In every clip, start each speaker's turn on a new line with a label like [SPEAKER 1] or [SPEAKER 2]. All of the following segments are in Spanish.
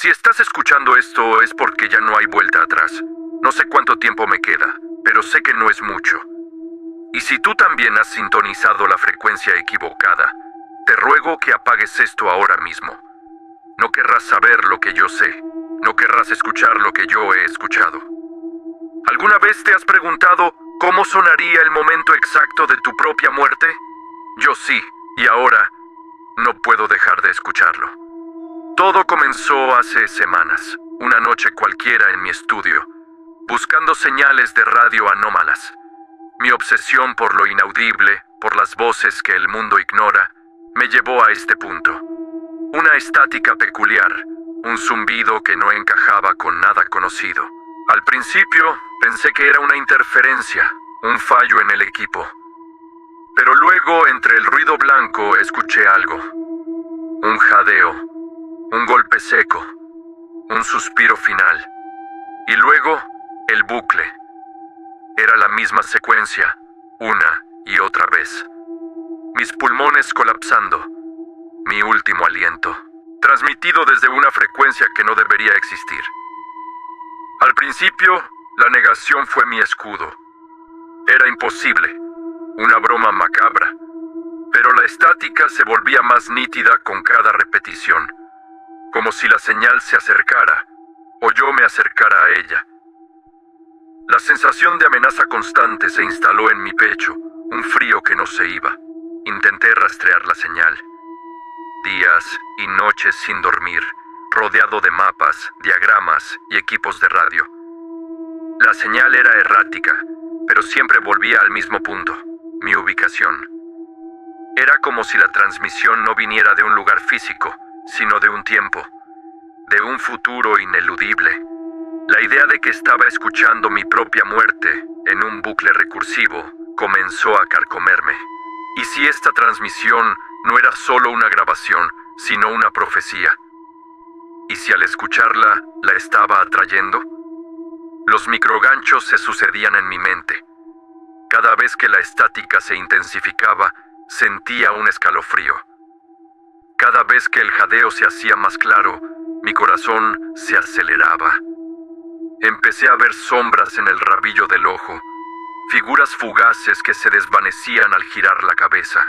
[SPEAKER 1] Si estás escuchando esto es porque ya no hay vuelta atrás. No sé cuánto tiempo me queda, pero sé que no es mucho. Y si tú también has sintonizado la frecuencia equivocada, te ruego que apagues esto ahora mismo. No querrás saber lo que yo sé. No querrás escuchar lo que yo he escuchado. ¿Alguna vez te has preguntado cómo sonaría el momento exacto de tu propia muerte? Yo sí, y ahora no puedo dejar de escucharlo. Todo comenzó hace semanas, una noche cualquiera en mi estudio, buscando señales de radio anómalas. Mi obsesión por lo inaudible, por las voces que el mundo ignora, me llevó a este punto. Una estática peculiar, un zumbido que no encajaba con nada conocido. Al principio pensé que era una interferencia, un fallo en el equipo. Pero luego, entre el ruido blanco, escuché algo. Un jadeo, un golpe seco, un suspiro final. Y luego, el bucle. Era la misma secuencia, una y otra vez. Mis pulmones colapsando. Mi último aliento, transmitido desde una frecuencia que no debería existir. Al principio, la negación fue mi escudo. Era imposible, una broma macabra, pero la estática se volvía más nítida con cada repetición, como si la señal se acercara, o yo me acercara a ella. La sensación de amenaza constante se instaló en mi pecho, un frío que no se iba. Intenté rastrear la señal. Días y noches sin dormir, rodeado de mapas, diagramas y equipos de radio. La señal era errática, pero siempre volvía al mismo punto, mi ubicación. Era como si la transmisión no viniera de un lugar físico, sino de un tiempo, de un futuro ineludible. La idea de que estaba escuchando mi propia muerte en un bucle recursivo comenzó a carcomerme. ¿Y si esta transmisión no era solo una grabación, sino una profecía? ¿Y si al escucharla la estaba atrayendo? Los microganchos se sucedían en mi mente. Cada vez que la estática se intensificaba, sentía un escalofrío. Cada vez que el jadeo se hacía más claro, mi corazón se aceleraba. Empecé a ver sombras en el rabillo del ojo, figuras fugaces que se desvanecían al girar la cabeza.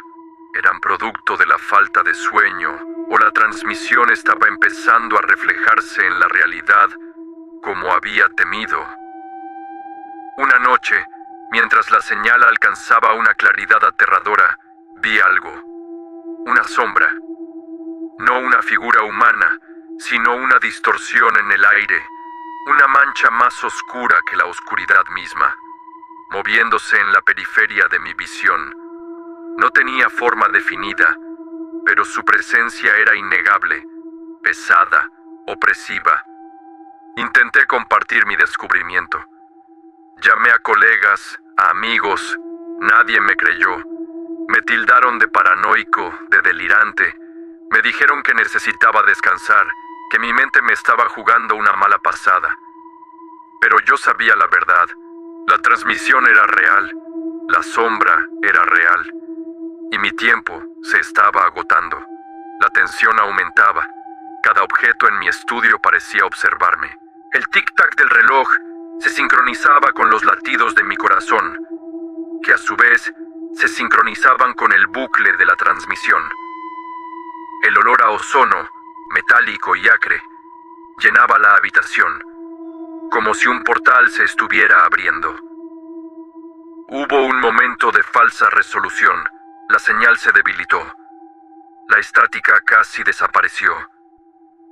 [SPEAKER 1] ¿Eran producto de la falta de sueño o la transmisión estaba empezando a reflejarse en la realidad como había temido? Una noche, mientras la señal alcanzaba una claridad aterradora, vi algo. Una sombra. No una figura humana, sino una distorsión en el aire, una mancha más oscura que la oscuridad misma, moviéndose en la periferia de mi visión. No tenía forma definida, pero su presencia era innegable, pesada, opresiva. Intenté compartir mi descubrimiento. Llamé a colegas, a amigos, nadie me creyó. Me tildaron de paranoico, de delirante. Me dijeron que necesitaba descansar, que mi mente me estaba jugando una mala pasada. Pero yo sabía la verdad. La transmisión era real, la sombra era real, y mi tiempo se estaba agotando. La tensión aumentaba. Cada objeto en mi estudio parecía observarme. El tic-tac del reloj se sincronizaba con los latidos de mi corazón, que a su vez se sincronizaban con el bucle de la transmisión. El olor a ozono, metálico y acre, llenaba la habitación, como si un portal se estuviera abriendo. Hubo un momento de falsa resolución. La señal se debilitó. La estática casi desapareció.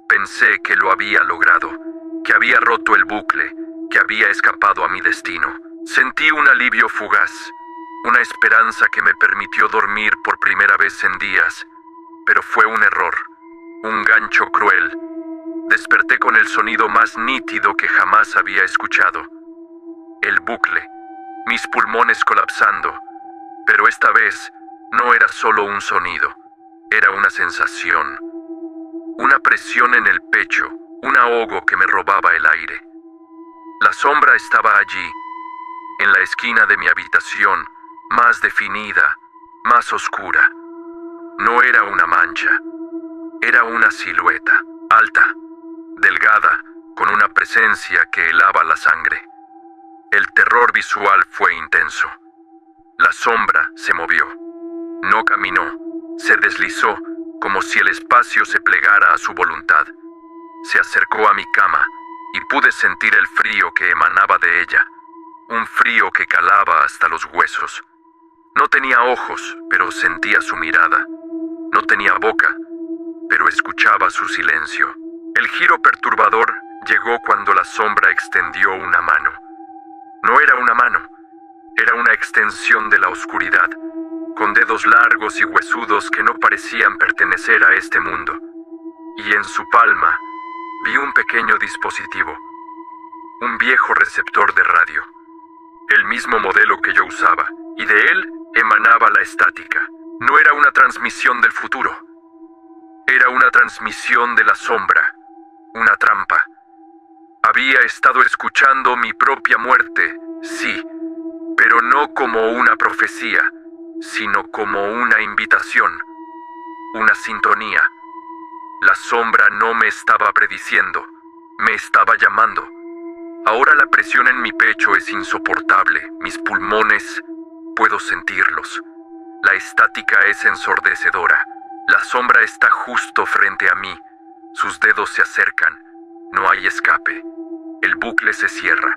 [SPEAKER 1] Pensé que lo había logrado, que había roto el bucle, que había escapado a mi destino. Sentí un alivio fugaz, una esperanza que me permitió dormir por primera vez en días, pero fue un error, un gancho cruel. Desperté con el sonido más nítido que jamás había escuchado. El bucle, mis pulmones colapsando, pero esta vez no era solo un sonido, era una sensación, una presión en el pecho, un ahogo que me robaba el aire. La sombra estaba allí, en la esquina de mi habitación, más definida, más oscura. No era una mancha, era una silueta, alta, delgada. pesada, con una presencia que helaba la sangre. El terror visual fue intenso. La sombra se movió. No caminó, se deslizó como si el espacio se plegara a su voluntad. Se acercó a mi cama y pude sentir el frío que emanaba de ella, un frío que calaba hasta los huesos. No tenía ojos, pero sentía su mirada. No tenía boca, pero escuchaba su silencio. El giro perturbador llegó cuando la sombra extendió una mano. No era una mano, era una extensión de la oscuridad, con dedos largos y huesudos que no parecían pertenecer a este mundo. Y en su palma vi un pequeño dispositivo, un viejo receptor de radio, el mismo modelo que yo usaba, y de él emanaba la estática. No era una transmisión del futuro, era una transmisión de la sombra, una trampa. Había estado escuchando mi propia muerte, sí, pero no como una profecía, sino como una invitación, una sintonía. La sombra no me estaba prediciendo, me estaba llamando. Ahora la presión en mi pecho es insoportable, mis pulmones, puedo sentirlos. La estática es ensordecedora. La sombra está justo frente a mí. Sus dedos se acercan. No hay escape. El bucle se cierra.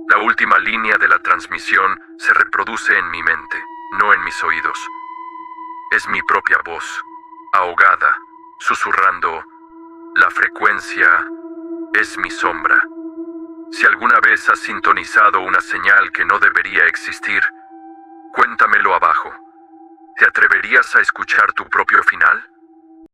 [SPEAKER 1] La última línea de la transmisión se reproduce en mi mente, no en mis oídos. Es mi propia voz, ahogada, susurrando. La frecuencia es mi sombra. Si alguna vez has sintonizado una señal que no debería existir, cuéntamelo abajo. ¿Te atreverías a escuchar tu propio final?